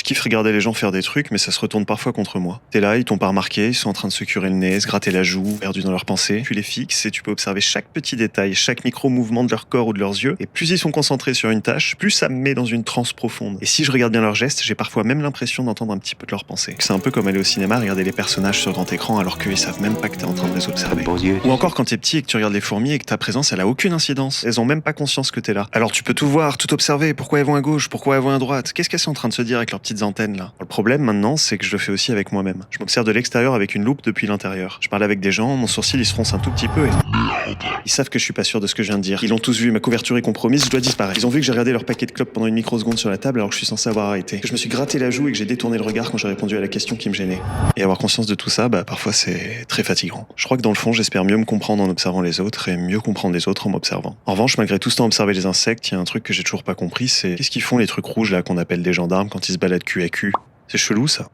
kiffe regarder les gens faire des trucs, mais ça se retourne parfois contre moi. T'es là, ils t'ont pas remarqué, ils sont en train de se curer le nez, se gratter la joue, perdus dans leurs pensées. Tu les fixes et tu peux observer chaque petit détail, chaque micro-mouvement de leur corps ou de leurs yeux. Et plus ils sont concentrés sur une tâche, plus ça me met dans une transe profonde. Et si je regarde bien leurs gestes, j'ai parfois même l'impression d'entendre un petit peu de leurs pensées. C'est un peu comme aller au cinéma, regarder les personnages sur grand écran alors qu'ils savent même pas que t'es en train de les observer. Ou encore quand t'es petit et que tu regardes les fourmis et que ta présence elle a aucune incidence. Elles ont même pas conscience que t'es là. Alors tu peux tout voir, tout observer. Pourquoi elles vont à gauche, pourquoi elles vont à droite. Qu'est-ce qu'elles sont en train de se dire avec leurs petites antennes là? Le problème maintenant, c'est que je le fais aussi avec moi-même. Je m'observe de l'extérieur avec une loupe depuis l'intérieur. Je parle avec des gens, mon sourcil il se fronce un tout petit peu et ils savent que je suis pas sûr de ce que je viens de dire. Ils l'ont tous vu, ma couverture est compromise, je dois disparaître. Ils ont vu que j'ai regardé leur paquet de clopes pendant une microseconde sur la table alors que je suis censé avoir arrêté. Que je me suis gratté la joue et que j'ai détourné le regard quand j'ai répondu à la question qui me gênait. Et avoir conscience de tout ça, parfois c'est très fatigant. Je crois que dans le fond, j'espère mieux me comprendre en observant les autres et mieux comprendre les autres en m'observant. En revanche, malgré tout ce temps observer les insectes, il y a un truc que j'ai toujours pas compris, c'est qu'est-ce qu'ils font les trucs rouges là qu'on appelle des gendarmes quand ils se baladent cul à cul? C'est chelou ça.